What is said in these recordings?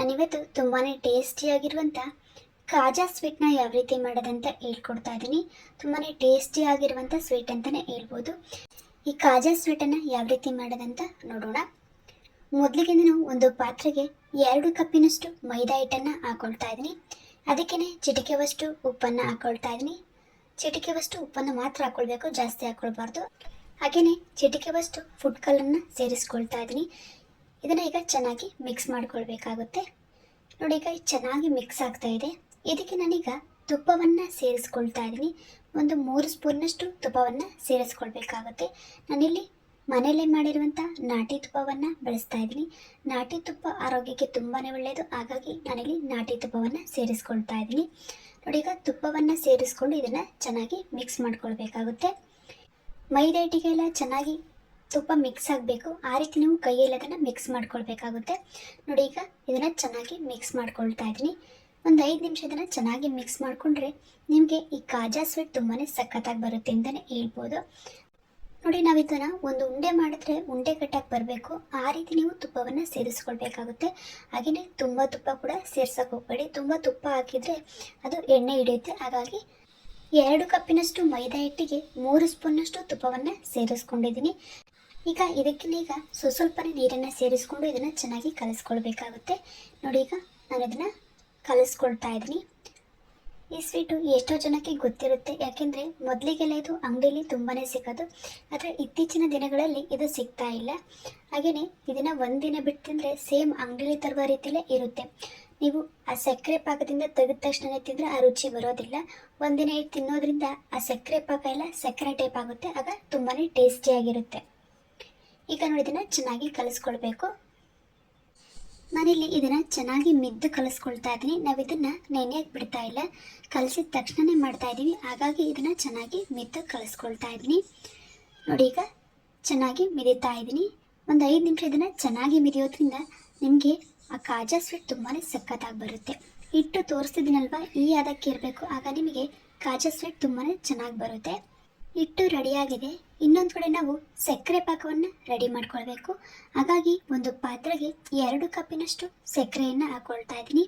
ನಾನಿವತ್ತು ತುಂಬಾ ಟೇಸ್ಟಿಯಾಗಿರುವಂಥ ಕಾಜಾ ಸ್ವೀಟ್ನ ಯಾವ ರೀತಿ ಮಾಡೋದಂತ ಹೇಳ್ಕೊಡ್ತಾ ಇದ್ದೀನಿ. ತುಂಬಾ ಟೇಸ್ಟಿಯಾಗಿರುವಂಥ ಸ್ವೀಟ್ ಅಂತಲೇ ಹೇಳ್ಬೋದು. ಈ ಕಾಜಾ ಸ್ವೀಟನ್ನು ಯಾವ ರೀತಿ ಮಾಡೋದಂತ ನೋಡೋಣ. ಮೊದಲಿಗೆ ನಾನು ಒಂದು ಪಾತ್ರೆಗೆ 2 ಕಪ್ಪಿನಷ್ಟು ಮೈದಾ ಹಿಟ್ಟನ್ನು ಹಾಕೊಳ್ತಾ ಇದ್ದೀನಿ. ಅದಕ್ಕೇ ಚಿಟಿಕೆವಷ್ಟು ಉಪ್ಪನ್ನು ಹಾಕೊಳ್ತಾ ಇದ್ದೀನಿ. ಚಿಟಿಕೆವಷ್ಟು ಉಪ್ಪನ್ನು ಮಾತ್ರ ಹಾಕೊಳ್ಬೇಕು, ಜಾಸ್ತಿ ಹಾಕೊಳ್ಬಾರ್ದು. ಹಾಗೆಯೇ ಚಿಟಿಕೆವಷ್ಟು ಫುಡ್ ಕಲರನ್ನು ಸೇರಿಸ್ಕೊಳ್ತಾ ಇದ್ದೀನಿ. ಇದನ್ನು ಈಗ ಚೆನ್ನಾಗಿ ಮಿಕ್ಸ್ ಮಾಡ್ಕೊಳ್ಬೇಕಾಗುತ್ತೆ. ನೋಡಿ, ಈಗ ಚೆನ್ನಾಗಿ ಮಿಕ್ಸ್ ಆಗ್ತಾ ಇದೆ. ಇದಕ್ಕೆ ನಾನೀಗ ತುಪ್ಪವನ್ನು ಸೇರಿಸ್ಕೊಳ್ತಾ ಇದ್ದೀನಿ. ಒಂದು 3 ಸ್ಪೂನ್ನಷ್ಟು ತುಪ್ಪವನ್ನು ಸೇರಿಸ್ಕೊಳ್ಬೇಕಾಗುತ್ತೆ. ನಾನಿಲ್ಲಿ ಮನೆಯಲ್ಲೇ ಮಾಡಿರುವಂಥ ನಾಟಿ ತುಪ್ಪವನ್ನು ಬಳಸ್ತಾ ಇದ್ದೀನಿ. ನಾಟಿ ತುಪ್ಪ ಆರೋಗ್ಯಕ್ಕೆ ತುಂಬಾ ಒಳ್ಳೆಯದು. ಹಾಗಾಗಿ ನಾನಿಲ್ಲಿ ನಾಟಿ ತುಪ್ಪವನ್ನು ಸೇರಿಸ್ಕೊಳ್ತಾ ಇದ್ದೀನಿ. ನೋಡಿ, ಈಗ ತುಪ್ಪವನ್ನು ಸೇರಿಸ್ಕೊಂಡು ಇದನ್ನು ಚೆನ್ನಾಗಿ ಮಿಕ್ಸ್ ಮಾಡ್ಕೊಳ್ಬೇಕಾಗುತ್ತೆ. ಮೈದಾ ಹಿಟ್ಟಿಗೆಲ್ಲ ಚೆನ್ನಾಗಿ ತುಪ್ಪ ಮಿಕ್ಸ್ ಆಗಬೇಕು. ಆ ರೀತಿ ನೀವು ಕೈಯಲ್ಲಿ ಅದನ್ನು ಮಿಕ್ಸ್ ಮಾಡ್ಕೊಳ್ಬೇಕಾಗುತ್ತೆ. ನೋಡಿ, ಈಗ ಇದನ್ನು ಚೆನ್ನಾಗಿ ಮಿಕ್ಸ್ ಮಾಡ್ಕೊಳ್ತಾ ಇದ್ದೀನಿ. ಒಂದು 5 ನಿಮಿಷ ಇದನ್ನು ಚೆನ್ನಾಗಿ ಮಿಕ್ಸ್ ಮಾಡಿಕೊಂಡ್ರೆ ನಿಮಗೆ ಈ ಕಾಜಾ ಸ್ವೀಟ್ ತುಂಬಾ ಸಖತ್ತಾಗಿ ಬರುತ್ತೆ ಅಂತಲೇ ಹೇಳ್ಬೋದು. ನೋಡಿ, ನಾವು ಇದನ್ನು ಒಂದು ಉಂಡೆ ಮಾಡಿದ್ರೆ ಉಂಡೆ ಕಟ್ಟಕ್ಕೆ ಬರಬೇಕು. ಆ ರೀತಿ ನೀವು ತುಪ್ಪವನ್ನು ಸೇರಿಸ್ಕೊಳ್ಬೇಕಾಗುತ್ತೆ. ಹಾಗೆಯೇ ತುಂಬ ತುಪ್ಪ ಕೂಡ ಸೇರ್ಸೋಕೆ ಹೋಗಬೇಡಿ. ತುಂಬ ತುಪ್ಪ ಹಾಕಿದರೆ ಅದು ಎಣ್ಣೆ ಹಿಡಿಯುತ್ತೆ. ಹಾಗಾಗಿ 2 ಕಪ್ಪಿನಷ್ಟು ಮೈದಾ ಹಿಟ್ಟಿಗೆ 3 ಸ್ಪೂನ್ನಷ್ಟು ತುಪ್ಪವನ್ನು ಸೇರಿಸ್ಕೊಂಡಿದ್ದೀನಿ. ಈಗ ಇದಕ್ಕೀಗ ಸ್ವಲ್ಪನೇ ನೀರನ್ನು ಸೇರಿಸ್ಕೊಂಡು ಇದನ್ನು ಚೆನ್ನಾಗಿ ಕಲಿಸ್ಕೊಳ್ಬೇಕಾಗುತ್ತೆ. ನೋಡಿ, ಈಗ ನಾನು ಇದನ್ನು ಕಲಿಸ್ಕೊಳ್ತಾ ಇದ್ದೀನಿ. ಈ ಸ್ವೀಟು ಎಷ್ಟೋ ಜನಕ್ಕೆ ಗೊತ್ತಿರುತ್ತೆ, ಯಾಕೆಂದರೆ ಮೊದಲಿಗೆಲ್ಲ ಇದು ಅಂಗಡಿಯಲ್ಲಿ ತುಂಬಾ ಸಿಗೋದು. ಆದರೆ ಇತ್ತೀಚಿನ ದಿನಗಳಲ್ಲಿ ಇದು ಸಿಗ್ತಾ ಇಲ್ಲ. ಹಾಗೆಯೇ ಇದನ್ನು ಒಂದಿನ ಬಿಟ್ಟು ತಿಂದರೆ ಸೇಮ್ ಅಂಗಡಿಯಲ್ಲಿ ತರುವ ರೀತಿಯಲ್ಲೇ ಇರುತ್ತೆ. ನೀವು ಆ ಸಕ್ಕರೆ ಪಾಕದಿಂದ ತೆಗೆದ ತಕ್ಷಣ ತಿಂದರೆ ಆ ರುಚಿ ಬರೋದಿಲ್ಲ. ಒಂದಿನ ಇಟ್ಟು ತಿನ್ನೋದ್ರಿಂದ ಆ ಸಕ್ಕರೆ ಪಾಕ ಎಲ್ಲ ಸಕ್ಕರೆ ಟೈಪ್ ಆಗುತ್ತೆ. ಆಗ ತುಂಬಾ ಟೇಸ್ಟಿಯಾಗಿರುತ್ತೆ. ಈಗ ನೋಡಿ, ಇದನ್ನು ಚೆನ್ನಾಗಿ ಕಲಿಸ್ಕೊಳ್ಬೇಕು. ನಾನಿಲ್ಲಿ ಇದನ್ನು ಚೆನ್ನಾಗಿ ಮಿದ್ದು ಕಲಿಸ್ಕೊಳ್ತಾ ಇದ್ದೀನಿ. ನಾವು ಇದನ್ನು ನೆನೆಯಕ್ಕೆ ಬಿಡ್ತಾ ಇಲ್ಲ, ಕಲಸಿದ ತಕ್ಷಣವೇ ಮಾಡ್ತಾ ಇದ್ದೀವಿ. ಹಾಗಾಗಿ ಇದನ್ನು ಚೆನ್ನಾಗಿ ಮಿದ್ದು ಕಲಿಸ್ಕೊಳ್ತಾ ಇದ್ದೀನಿ. ನೋಡಿ, ಈಗ ಚೆನ್ನಾಗಿ ಮಿದಿತಾ ಇದ್ದೀನಿ. ಒಂದು 5 ನಿಮಿಷ ಇದನ್ನು ಚೆನ್ನಾಗಿ ಮಿದಿಯೋದ್ರಿಂದ ನಿಮಗೆ ಆ ಕಾಜಾ ಸ್ವೀಟ್ ತುಂಬಾ ಸಖತ್ತಾಗಿ ಬರುತ್ತೆ. ಹಿಟ್ಟು ತೋರಿಸ್ತಿದ್ದೀನಲ್ವ, ಈ ಅದಕ್ಕೆ ಇರಬೇಕು. ಆಗ ನಿಮಗೆ ಕಾಜಾ ಸ್ವೀಟ್ ತುಂಬಾ ಚೆನ್ನಾಗಿ ಬರುತ್ತೆ. ಹಿಟ್ಟು ರೆಡಿಯಾಗಿದೆ. ಇನ್ನೊಂದು ಕಡೆ ನಾವು ಸಕ್ಕರೆ ಪಾಕವನ್ನು ರೆಡಿ ಮಾಡ್ಕೊಳ್ಬೇಕು. ಹಾಗಾಗಿ ಒಂದು ಪಾತ್ರೆಗೆ 2 ಕಪ್ಪಿನಷ್ಟು ಸಕ್ಕರೆಯನ್ನು ಹಾಕ್ಕೊಳ್ತಾ ಇದ್ದೀನಿ.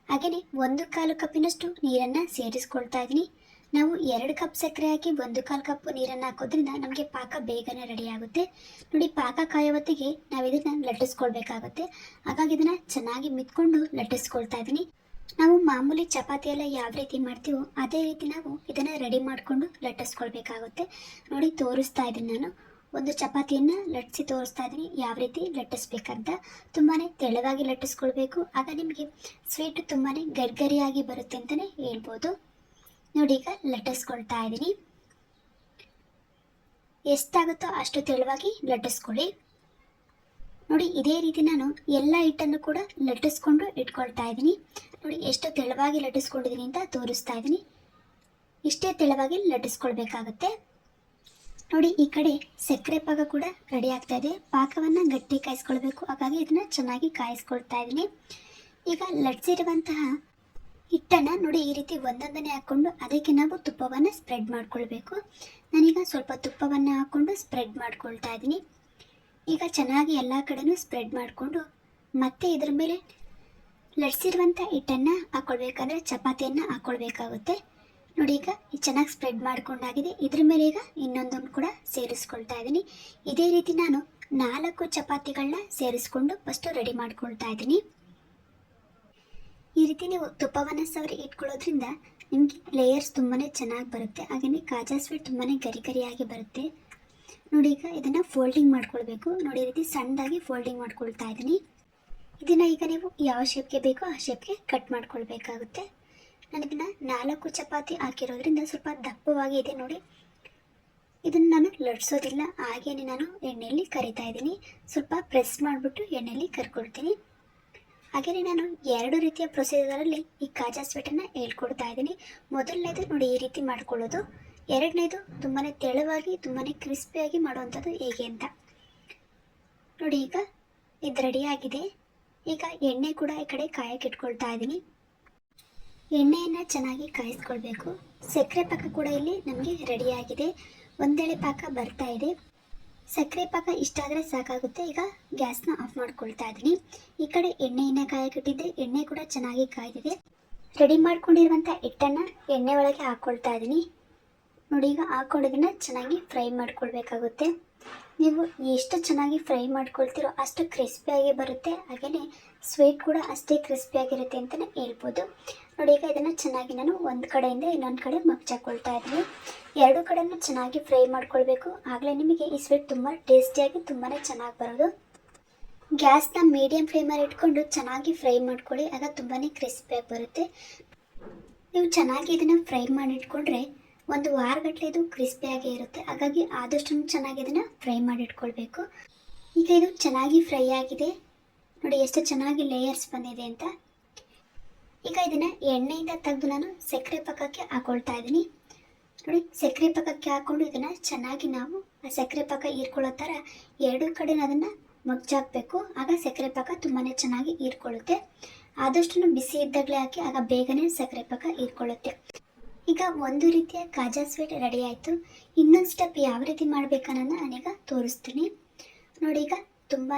ಹಾಗೆಯೇ 1/4 ಕಪ್ಪಿನಷ್ಟು ನೀರನ್ನು ಸೇರಿಸ್ಕೊಳ್ತಾ ಇದ್ದೀನಿ. ನಾವು 2 ಕಪ್ ಸಕ್ಕರೆ ಹಾಕಿ 1/4 ಕಪ್ ನೀರನ್ನು ಹಾಕೋದ್ರಿಂದ ನಮಗೆ ಪಾಕ ಬೇಗನೆ ರೆಡಿ ಆಗುತ್ತೆ. ನೋಡಿ, ಪಾಕ ಕಾಯೋ ಹೊತ್ತಿಗೆ ನಾವು ಇದನ್ನು ಲಟ್ಟಿಸ್ಕೊಳ್ಬೇಕಾಗುತ್ತೆ. ಹಾಗಾಗಿ ಇದನ್ನು ಚೆನ್ನಾಗಿ ಮಿತ್ಕೊಂಡು ಲಟ್ಟಿಸ್ಕೊಳ್ತಾ ಇದ್ದೀನಿ. ನಾವು ಮಾಮೂಲಿ ಚಪಾತಿ ಎಲ್ಲ ಯಾವ ರೀತಿ ಮಾಡ್ತೀವೋ ಅದೇ ರೀತಿ ನಾವು ಇದನ್ನು ರೆಡಿ ಮಾಡಿಕೊಂಡು ಲಟ್ಟಿಸ್ಕೊಳ್ಬೇಕಾಗುತ್ತೆ. ನೋಡಿ, ತೋರಿಸ್ತಾ ಇದ್ದೀನಿ. ನಾನು ಒಂದು ಚಪಾತಿಯನ್ನು ಲಟ್ಟಿಸಿ ತೋರಿಸ್ತಾ ಇದ್ದೀನಿ ಯಾವ ರೀತಿ ಲಟ್ಟಿಸ್ಬೇಕಂತ. ತುಂಬಾ ತೆಳುವಾಗಿ ಲಟ್ಟಿಸ್ಕೊಳ್ಬೇಕು. ಆಗ ನಿಮಗೆ ಸ್ವೀಟು ತುಂಬಾ ಗರಿಗರಿಯಾಗಿ ಬರುತ್ತೆ ಅಂತಲೇ ಹೇಳ್ಬೋದು. ನೋಡಿ, ಈಗ ಲಟ್ಟಿಸ್ಕೊಳ್ತಾ ಇದ್ದೀನಿ. ಎಷ್ಟಾಗುತ್ತೋ ಅಷ್ಟು ತೆಳುವಾಗಿ ಲಟ್ಟಿಸ್ಕೊಳ್ಳಿ. ನೋಡಿ, ಇದೇ ರೀತಿ ನಾನು ಎಲ್ಲ ಹಿಟ್ಟನ್ನು ಕೂಡ ಲಟ್ಟಿಸ್ಕೊಂಡು ಇಟ್ಕೊಳ್ತಾ ಇದ್ದೀನಿ. ನೋಡಿ, ಎಷ್ಟು ತೆಳುವಾಗಿ ಲಟ್ಟಿಸ್ಕೊಂಡಿದ್ದೀನಿ ಅಂತ ತೋರಿಸ್ತಾ ಇದ್ದೀನಿ. ಇಷ್ಟೇ ತೆಳುವಾಗಿ ಲಟ್ಟಿಸ್ಕೊಳ್ಬೇಕಾಗುತ್ತೆ. ನೋಡಿ, ಈ ಕಡೆ ಸಕ್ಕರೆ ಪಾಕ ಕೂಡ ರೆಡಿ ಆಗ್ತಾ ಇದೆ. ಪಾಕವನ್ನು ಗಟ್ಟಿ ಕಾಯಿಸ್ಕೊಳ್ಬೇಕು. ಹಾಗಾಗಿ ಇದನ್ನು ಚೆನ್ನಾಗಿ ಕಾಯಿಸ್ಕೊಳ್ತಾ ಇದ್ದೀನಿ. ಈಗ ಲಟ್ಟಿಸಿರುವಂತಹ ಹಿಟ್ಟನ್ನು ನೋಡಿ, ಈ ರೀತಿ ಒಂದೊಂದನೇ ಹಾಕ್ಕೊಂಡು ಅದಕ್ಕೆ ನಾವು ತುಪ್ಪವನ್ನು ಸ್ಪ್ರೆಡ್ ಮಾಡ್ಕೊಳ್ಬೇಕು. ನಾನೀಗ ಸ್ವಲ್ಪ ತುಪ್ಪವನ್ನು ಹಾಕ್ಕೊಂಡು ಸ್ಪ್ರೆಡ್ ಮಾಡ್ಕೊಳ್ತಾ ಇದ್ದೀನಿ. ಈಗ ಚೆನ್ನಾಗಿ ಎಲ್ಲ ಕಡೆನೂ ಸ್ಪ್ರೆಡ್ ಮಾಡಿಕೊಂಡು ಮತ್ತೆ ಇದರ ಮೇಲೆ ಲಟ್ಸಿರುವಂಥ ಹಿಟ್ಟನ್ನು ಹಾಕ್ಕೊಳ್ಬೇಕಂದ್ರೆ ಚಪಾತಿಯನ್ನು ಹಾಕ್ಕೊಳ್ಬೇಕಾಗುತ್ತೆ. ನೋಡಿ, ಈಗ ಚೆನ್ನಾಗಿ ಸ್ಪ್ರೆಡ್ ಮಾಡ್ಕೊಂಡಾಗಿದೆ. ಇದ್ರ ಮೇಲೆ ಈಗ ಇನ್ನೊಂದನ್ನು ಕೂಡ ಸೇರಿಸ್ಕೊಳ್ತಾ ಇದ್ದೀನಿ. ಇದೇ ರೀತಿ ನಾನು 4 ಚಪಾತಿಗಳನ್ನ ಸೇರಿಸ್ಕೊಂಡು ಫಸ್ಟು ರೆಡಿ ಮಾಡ್ಕೊಳ್ತಾ ಇದ್ದೀನಿ. ಈ ರೀತಿ ನೀವು ತುಪ್ಪವನ್ನು ಸವರಿ ಇಟ್ಕೊಳ್ಳೋದ್ರಿಂದ ನಿಮಗೆ ಲೇಯರ್ಸ್ ತುಂಬಾ ಚೆನ್ನಾಗಿ ಬರುತ್ತೆ. ಹಾಗೆಯೇ ಕಾಜಾ ಸ್ವೀಟ್ ತುಂಬಾ ಗರಿಗರಿಯಾಗಿ ಬರುತ್ತೆ. ನೋಡಿ, ಈಗ ಇದನ್ನು ಫೋಲ್ಡಿಂಗ್ ಮಾಡ್ಕೊಳ್ಬೇಕು. ನೋಡಿ, ಈ ರೀತಿ ಸಣ್ಣದಾಗಿ ಫೋಲ್ಡಿಂಗ್ ಮಾಡ್ಕೊಳ್ತಾ ಇದ್ದೀನಿ. ಇದನ್ನು ಈಗ ನೀವು ಯಾವ ಶೇಪ್ಗೆ ಬೇಕೋ ಆ ಶೇಪ್ಗೆ ಕಟ್ ಮಾಡ್ಕೊಳ್ಬೇಕಾಗುತ್ತೆ. ನಾನು ಇದನ್ನು 4 ಚಪಾತಿ ಹಾಕಿರೋದ್ರಿಂದ ಸ್ವಲ್ಪ ದಪ್ಪವಾಗಿ ಇದೆ. ನೋಡಿ, ಇದನ್ನು ನಾನು ಲಟ್ಸೋದಿಲ್ಲ, ಹಾಗೇನೆ ನಾನು ಎಣ್ಣೆಯಲ್ಲಿ ಕರಿತಾ ಇದ್ದೀನಿ. ಸ್ವಲ್ಪ ಪ್ರೆಸ್ ಮಾಡಿಬಿಟ್ಟು ಎಣ್ಣೆಯಲ್ಲಿ ಕರ್ಕೊಳ್ತೀನಿ. ಹಾಗೆಯೇ ನಾನು 2 ರೀತಿಯ ಪ್ರೊಸೀಜರಲ್ಲಿ ಈ ಕಾಜಾ ಸ್ವೀಟನ್ನು ಹೇಳ್ಕೊಡ್ತಾ ಇದ್ದೀನಿ. ಮೊದಲನೇದು ನೋಡಿ, ಈ ರೀತಿ ಮಾಡ್ಕೊಳ್ಳೋದು. ಎರಡನೇದು ತುಂಬಾ ತೆಳುವಾಗಿ ತುಂಬಾ ಕ್ರಿಸ್ಪಿಯಾಗಿ ಮಾಡುವಂಥದ್ದು ಹೇಗೆ ಅಂತ ನೋಡಿ. ಈಗ ಇದು ರೆಡಿಯಾಗಿದೆ. ಈಗ ಎಣ್ಣೆ ಕೂಡ ಈ ಕಡೆ ಕಾಯಕ್ಕೆ ಇಟ್ಕೊಳ್ತಾ ಇದ್ದೀನಿ. ಎಣ್ಣೆಯನ್ನು ಚೆನ್ನಾಗಿ ಕಾಯಿಸ್ಕೊಳ್ಬೇಕು. ಸಕ್ಕರೆ ಪಾಕ ಕೂಡ ಇಲ್ಲಿ ನಮಗೆ ರೆಡಿಯಾಗಿದೆ. ಒಂದೆಳೆ ಪಾಕ ಬರ್ತಾ ಇದೆ. ಸಕ್ಕರೆ ಪಾಕ ಇಷ್ಟ ಆದರೆ ಸಾಕಾಗುತ್ತೆ. ಈಗ ಗ್ಯಾಸ್ನ ಆಫ್ ಮಾಡ್ಕೊಳ್ತಾ ಇದ್ದೀನಿ. ಈ ಕಡೆ ಎಣ್ಣೆಯನ್ನು ಕಾಯಕ್ಕಿಟ್ಟಿದ್ದೆ, ಎಣ್ಣೆ ಕೂಡ ಚೆನ್ನಾಗಿ ಕಾಯ್ದಿದೆ. ರೆಡಿ ಮಾಡ್ಕೊಂಡಿರುವಂಥ ಹಿಟ್ಟನ್ನು ಎಣ್ಣೆ ಒಳಗೆ ಹಾಕ್ಕೊಳ್ತಾ ಇದ್ದೀನಿ. ನೋಡಿ, ಈಗ ಹಾಕ್ಕೊಂಡಿದ್ದನ್ನು ಚೆನ್ನಾಗಿ ಫ್ರೈ ಮಾಡ್ಕೊಳ್ಬೇಕಾಗುತ್ತೆ. ನೀವು ಎಷ್ಟು ಚೆನ್ನಾಗಿ ಫ್ರೈ ಮಾಡ್ಕೊಳ್ತೀರೋ ಅಷ್ಟು ಕ್ರಿಸ್ಪಿಯಾಗಿ ಬರುತ್ತೆ, ಹಾಗೆಯೇ ಸ್ವೀಟ್ ಕೂಡ ಅಷ್ಟೇ ಕ್ರಿಸ್ಪಿಯಾಗಿರುತ್ತೆ ಅಂತಲೇ ಹೇಳ್ಬೋದು. ನೋಡಿ, ಈಗ ಇದನ್ನು ಚೆನ್ನಾಗಿ ನಾನು ಒಂದು ಕಡೆಯಿಂದ ಇನ್ನೊಂದು ಕಡೆ ಮಗ್ಚಾಕೊಳ್ತಾ ಇದ್ದೀನಿ. ಎರಡು ಕಡೆನೂ ಚೆನ್ನಾಗಿ ಫ್ರೈ ಮಾಡ್ಕೊಳ್ಬೇಕು, ಆಗಲೇ ನಿಮಗೆ ಈ ಸ್ವೀಟ್ ತುಂಬ ಟೇಸ್ಟಿಯಾಗಿ ತುಂಬಾ ಚೆನ್ನಾಗಿ ಬರೋದು. ಗ್ಯಾಸ್ನ ಮೀಡಿಯಂ ಫ್ಲೇಮಲ್ಲಿ ಇಟ್ಕೊಂಡು ಚೆನ್ನಾಗಿ ಫ್ರೈ ಮಾಡ್ಕೊಳ್ಳಿ, ಆಗ ತುಂಬಾ ಕ್ರಿಸ್ಪಿಯಾಗಿ ಬರುತ್ತೆ. ನೀವು ಚೆನ್ನಾಗಿ ಇದನ್ನು ಫ್ರೈ ಮಾಡಿಟ್ಕೊಂಡ್ರೆ ಒಂದು ವಾರಗಟ್ಟಲೆ ಇದು ಕ್ರಿಸ್ಪಿಯಾಗೇ ಇರುತ್ತೆ. ಹಾಗಾಗಿ ಆದಷ್ಟು ಚೆನ್ನಾಗಿ ಇದನ್ನು ಫ್ರೈ ಮಾಡಿಟ್ಕೊಳ್ಬೇಕು. ಈಗ ಇದು ಚೆನ್ನಾಗಿ ಫ್ರೈ ಆಗಿದೆ. ನೋಡಿ ಎಷ್ಟು ಚೆನ್ನಾಗಿ ಲೇಯರ್ಸ್ ಬಂದಿದೆ ಅಂತ. ಈಗ ಇದನ್ನು ಎಣ್ಣೆಯಿಂದ ತೆಗೆದು ನಾನು ಸಕ್ಕರೆ ಪಾಕಕ್ಕೆ ಹಾಕೊಳ್ತಾ ಇದ್ದೀನಿ. ನೋಡಿ, ಸಕ್ಕರೆ ಪಾಕಕ್ಕೆ ಹಾಕ್ಕೊಂಡು ಇದನ್ನು ಚೆನ್ನಾಗಿ ನಾವು ಆ ಸಕ್ಕರೆ ಪಾಕ ಹೀರ್ಕೊಳ್ಳೋ ಥರ ಎರಡೂ ಕಡೆ ಅದನ್ನು ಮಗ್ಚಾಕಬೇಕು. ಆಗ ಸಕ್ಕರೆ ಪಾಕ ತುಂಬಾ ಚೆನ್ನಾಗಿ ಹೀರ್ಕೊಳ್ಳುತ್ತೆ. ಆದಷ್ಟು ಬಿಸಿ ಇದ್ದಾಗಲೇ ಹಾಕಿ, ಆಗ ಬೇಗನೆ ಸಕ್ಕರೆ ಪಾಕ ಹೀರ್ಕೊಳ್ಳುತ್ತೆ. ಈಗ ಒಂದು ರೀತಿಯ ಕಾಜಾ ಸ್ವೀಟ್ ರೆಡಿ ಆಯಿತು. ಇನ್ನೊಂದು ಸ್ಟೆಪ್ ಯಾವ ರೀತಿ ಮಾಡಬೇಕನ್ನೋದನ್ನ ನಾನೀಗ ತೋರಿಸ್ತೀನಿ. ನೋಡಿ, ಈಗ ತುಂಬಾ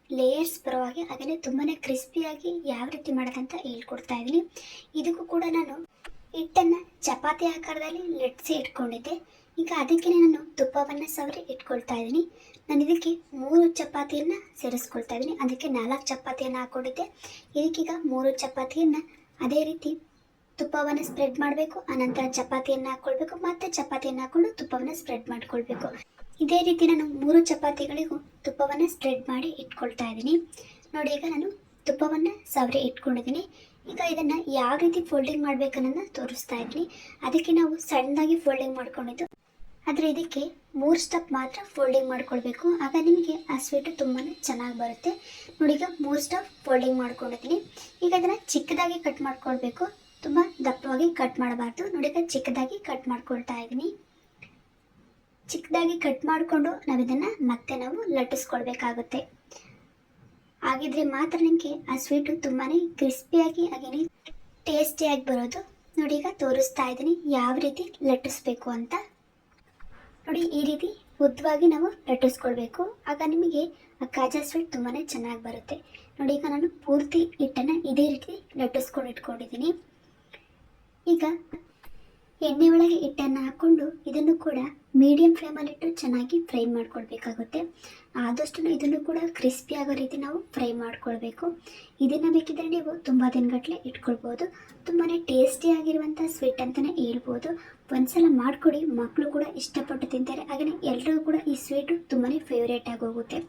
ಲೇಯರ್ಸ್ ಬರೋ ಹಾಗೆ, ಹಾಗೆಯೇ ತುಂಬಾ ಕ್ರಿಸ್ಪಿಯಾಗಿ ಯಾವ ರೀತಿ ಮಾಡೋದಂತ ಹೇಳ್ಕೊಡ್ತಾ ಇದ್ದೀನಿ. ಇದಕ್ಕೂ ಕೂಡ ನಾನು ಹಿಟ್ಟನ್ನು ಚಪಾತಿ ಆಕಾರದಲ್ಲಿ ಲಟ್ಟಿಸಿ ಇಟ್ಕೊಂಡಿದ್ದೆ. ಈಗ ಅದಕ್ಕೆ ನಾನು ತುಪ್ಪವನ್ನು ಸವರಿ ಇಟ್ಕೊಳ್ತಾ ಇದ್ದೀನಿ. ನಾನು ಇದಕ್ಕೆ 3 ಚಪಾತಿಯನ್ನು ಸೇರಿಸ್ಕೊಳ್ತಾ ಇದ್ದೀನಿ. ಅದಕ್ಕೆ 4 ಚಪಾತಿಯನ್ನು ಹಾಕ್ಕೊಂಡಿದ್ದೆ. ಇದಕ್ಕೀಗ 3 ಚಪಾತಿಯನ್ನು ಅದೇ ರೀತಿ ತುಪ್ಪವನ್ನು ಸ್ಪ್ರೆಡ್ ಮಾಡಬೇಕು. ಆನಂತರ ಚಪಾತಿಯನ್ನು ಹಾಕ್ಕೊಳ್ಬೇಕು, ಮತ್ತು ಚಪಾತಿಯನ್ನು ಹಾಕ್ಕೊಂಡು ತುಪ್ಪವನ್ನು ಸ್ಪ್ರೆಡ್ ಮಾಡ್ಕೊಳ್ಬೇಕು. ಇದೇ ರೀತಿ ನಾನು 3 ಚಪಾತಿಗಳಿಗೂ ತುಪ್ಪವನ್ನು ಸ್ಪ್ರೆಡ್ ಮಾಡಿ ಇಟ್ಕೊಳ್ತಾ ಇದ್ದೀನಿ. ನೋಡಿ, ಈಗ ನಾನು ತುಪ್ಪವನ್ನು ಸವರಿ ಇಟ್ಕೊಂಡಿದ್ದೀನಿ. ಈಗ ಇದನ್ನು ಯಾವ ರೀತಿ ಫೋಲ್ಡಿಂಗ್ ಮಾಡಬೇಕನ್ನೋದನ್ನ ತೋರಿಸ್ತಾ ಇದ್ದೀನಿ. ಅದಕ್ಕೆ ನಾವು ಸಣ್ಣದಾಗಿ ಫೋಲ್ಡಿಂಗ್ ಮಾಡ್ಕೊಂಡಿದ್ದು, ಆದರೆ ಇದಕ್ಕೆ 3 ಸ್ಟೆಪ್ ಮಾತ್ರ ಫೋಲ್ಡಿಂಗ್ ಮಾಡ್ಕೊಳ್ಬೇಕು. ಆಗ ನಿಮಗೆ ಆ ಸ್ವೀಟು ತುಂಬಾ ಚೆನ್ನಾಗಿ ಬರುತ್ತೆ. ನೋಡಿ, ಈಗ 3 ಸ್ಟೆಪ್ ಫೋಲ್ಡಿಂಗ್ ಮಾಡ್ಕೊಂಡಿದ್ದೀನಿ. ಈಗ ಇದನ್ನು ಚಿಕ್ಕದಾಗಿ ಕಟ್ ಮಾಡ್ಕೊಳ್ಬೇಕು, ತುಂಬ ದಪ್ಪವಾಗಿ ಕಟ್ ಮಾಡಬಾರ್ದು. ನೋಡಿ, ಈಗ ಚಿಕ್ಕದಾಗಿ ಕಟ್ ಮಾಡ್ಕೊಳ್ತಾ ಇದ್ದೀನಿ. ಚಿಕ್ಕದಾಗಿ ಕಟ್ ಮಾಡಿಕೊಂಡು ನಾವು ಇದನ್ನು ಮತ್ತೆ ನಾವು ಲಟ್ಟಿಸ್ಕೊಳ್ಬೇಕಾಗುತ್ತೆ. ಹಾಗಿದ್ರೆ ಮಾತ್ರ ನಿಮಗೆ ಆ ಸ್ವೀಟು ತುಂಬಾ ಕ್ರಿಸ್ಪಿಯಾಗಿ ಹಾಗೆಯೇ ಟೇಸ್ಟಿಯಾಗಿ ಬರೋದು. ನೋಡಿ, ಈಗ ತೋರಿಸ್ತಾ ಇದ್ದೀನಿ ಯಾವ ರೀತಿ ಲಟ್ಟಿಸ್ಬೇಕು ಅಂತ. ನೋಡಿ, ಈ ರೀತಿ ಉದ್ದವಾಗಿ ನಾವು ಲಟ್ಟಿಸ್ಕೊಳ್ಬೇಕು, ಆಗ ನಿಮಗೆ ಆ ಕಾಜಾ ಸ್ವೀಟ್ ತುಂಬಾ ಚೆನ್ನಾಗಿ ಬರುತ್ತೆ. ನೋಡಿ, ಈಗ ನಾನು ಪೂರ್ತಿ ಹಿಟ್ಟನ್ನು ಇದೇ ರೀತಿ ಲಟ್ಟಿಸ್ಕೊಂಡು ಇಟ್ಕೊಂಡಿದ್ದೀನಿ. ಈಗ ಎಣ್ಣೆ ಒಳಗೆ ಹಿಟ್ಟನ್ನು ಹಾಕ್ಕೊಂಡು ಇದನ್ನು ಕೂಡ ಮೀಡಿಯಂ ಫ್ಲೇಮಲ್ಲಿಟ್ಟು ಚೆನ್ನಾಗಿ ಫ್ರೈ ಮಾಡ್ಕೊಳ್ಬೇಕಾಗುತ್ತೆ. ಆದಷ್ಟು ಇದನ್ನು ಕೂಡ ಕ್ರಿಸ್ಪಿ ಆಗೋ ರೀತಿ ನಾವು ಫ್ರೈ ಮಾಡ್ಕೊಳ್ಬೇಕು. ಇದನ್ನು ಬೇಕಿದ್ದರೆ ನೀವು ತುಂಬ ದಿನಗಟ್ಟಲೆ ಇಟ್ಕೊಳ್ಬೋದು. ತುಂಬಾ ಟೇಸ್ಟಿಯಾಗಿರುವಂಥ ಸ್ವೀಟ್ ಅಂತಲೇ ಹೇಳ್ಬೋದು. ಒಂದ್ಸಲ ಮಾಡಿಕೊಡಿ, ಮಕ್ಕಳು ಕೂಡ ಇಷ್ಟಪಟ್ಟು ತಿಂತಾರೆ. ಹಾಗೆಯೇ ಎಲ್ಲರೂ ಕೂಡ ಈ ಸ್ವೀಟು ತುಂಬಾ ಫೇವ್ರೇಟ್ ಆಗೋಗುತ್ತೆ.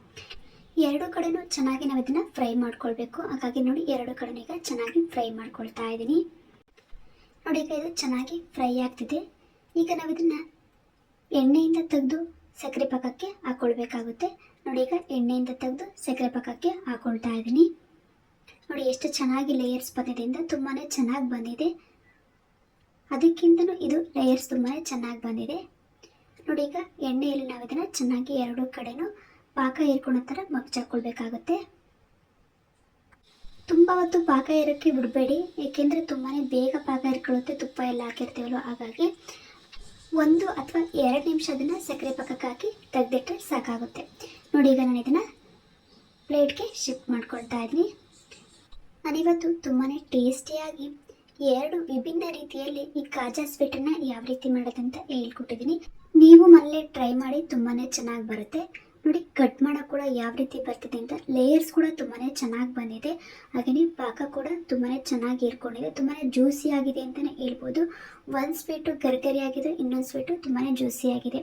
ಎರಡು ಕಡೆನೂ ಚೆನ್ನಾಗಿ ನಾವು ಇದನ್ನು ಫ್ರೈ ಮಾಡ್ಕೊಳ್ಬೇಕು. ಹಾಗಾಗಿ ನೋಡಿ, ಎರಡು ಕಡೆನೂ ಈಗ ಚೆನ್ನಾಗಿ ಫ್ರೈ ಮಾಡ್ಕೊಳ್ತಾ ಇದ್ದೀನಿ. ನೋಡಿ, ಈಗ ಇದು ಚೆನ್ನಾಗಿ ಫ್ರೈ ಆಗ್ತಿದೆ. ಈಗ ನಾವು ಇದನ್ನು ಎಣ್ಣೆಯಿಂದ ತೆಗೆದು ಸಕ್ಕರೆ ಪಾಕಕ್ಕೆ ಹಾಕ್ಕೊಳ್ಬೇಕಾಗುತ್ತೆ. ನೋಡಿ, ಈಗ ಎಣ್ಣೆಯಿಂದ ತೆಗೆದು ಸಕ್ಕರೆ ಪಾಕಕ್ಕೆ ಹಾಕ್ಕೊಳ್ತಾ ಇದ್ದೀನಿ. ನೋಡಿ, ಎಷ್ಟು ಚೆನ್ನಾಗಿ ಲೇಯರ್ಸ್ ಬಂದಿದೆ ಅಂತ, ತುಂಬಾ ಚೆನ್ನಾಗಿ ಬಂದಿದೆ. ಅದಕ್ಕಿಂತಲೂ ಇದು ಲೇಯರ್ಸ್ ತುಂಬಾ ಚೆನ್ನಾಗಿ ಬಂದಿದೆ. ನೋಡಿ, ಈಗ ಎಣ್ಣೆಯಲ್ಲಿ ನಾವು ಇದನ್ನು ಚೆನ್ನಾಗಿ ಎರಡು ಕಡೆನೂ ಪಾಕ ಹೀರ್ಕೊಳ್ಳೋ ಥರ ಮಗ್ಚಾಕೊಳ್ಬೇಕಾಗುತ್ತೆ. ತುಂಬ ಹೊತ್ತು ಪಾಕ ಇರೋಕ್ಕೆ ಬಿಡಬೇಡಿ, ಏಕೆಂದರೆ ತುಂಬಾ ಬೇಗ ಪಾಕ ಹೀರ್ಕೊಳ್ಳುತ್ತೆ, ತುಪ್ಪ ಎಲ್ಲ ಹಾಕಿರ್ತೀವಲ್ಲ. ಹಾಗಾಗಿ 1 ಅಥವಾ 2 ನಿಮಿಷ ಅದನ್ನು ಸಕ್ಕರೆ ಪಾಕಕ್ಕೆ ಹಾಕಿ ತೆಗೆದಿಟ್ಟರೆ ಸಾಕಾಗುತ್ತೆ. ನೋಡಿ, ಈಗ ನಾನು ಇದನ್ನು ಪ್ಲೇಟ್ಗೆ ಶಿಫ್ಟ್ ಮಾಡ್ಕೊಳ್ತಾ ಇದ್ದೀನಿ. ನಾನಿವತ್ತು ತುಂಬಾ ಟೇಸ್ಟಿಯಾಗಿ 2 ವಿಭಿನ್ನ ರೀತಿಯಲ್ಲಿ ಈ ಕಾಜಾ ಸ್ವೀಟನ್ನು ಯಾವ ರೀತಿ ಮಾಡೋದಂತ ಹೇಳ್ಕೊಟ್ಟಿದ್ದೀನಿ. ನೀವು ಮನೇಲಿ ಟ್ರೈ ಮಾಡಿ, ತುಂಬಾ ಚೆನ್ನಾಗಿ ಬರುತ್ತೆ. ನೋಡಿ, ಕಟ್ ಮಾಡೋಕ್ಕೆ ಕೂಡ ಯಾವ ರೀತಿ ಬರ್ತಿದೆ ಅಂತ. ಲೇಯರ್ಸ್ ಕೂಡ ತುಂಬಾ ಚೆನ್ನಾಗಿ ಬಂದಿದೆ, ಹಾಗೆಯೇ ಪಾಕ ಕೂಡ ತುಂಬಾ ಚೆನ್ನಾಗಿ ಹೀರ್ಕೊಂಡಿದೆ. ತುಂಬಾ ಜ್ಯೂಸಿ ಆಗಿದೆ ಅಂತಲೇ ಹೇಳ್ಬೋದು. ಒಂದು ಸ್ವೀಟು ಗರಿಗರಿಯಾಗಿದೆ, ಇನ್ನೊಂದು ಸ್ವೀಟು ತುಂಬಾ ಜ್ಯೂಸಿಯಾಗಿದೆ.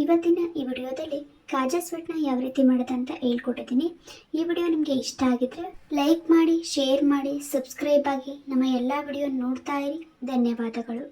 ಇವತ್ತಿನ ಈ ವಿಡಿಯೋದಲ್ಲಿ ಕಾಜಾ ಸ್ವೀಟ್ನ ಯಾವ ರೀತಿ ಮಾಡೋದಂತ ಹೇಳ್ಕೊಟ್ಟಿದ್ದೀನಿ. ಈ ವಿಡಿಯೋ ನಿಮಗೆ ಇಷ್ಟ ಆಗಿದ್ರೆ ಲೈಕ್ ಮಾಡಿ, ಶೇರ್ ಮಾಡಿ, ಸಬ್ಸ್ಕ್ರೈಬ್ ಆಗಿ ನಮ್ಮ ಎಲ್ಲ ವಿಡಿಯೋ ನೋಡ್ತಾ ಇರಿ. ಧನ್ಯವಾದಗಳು.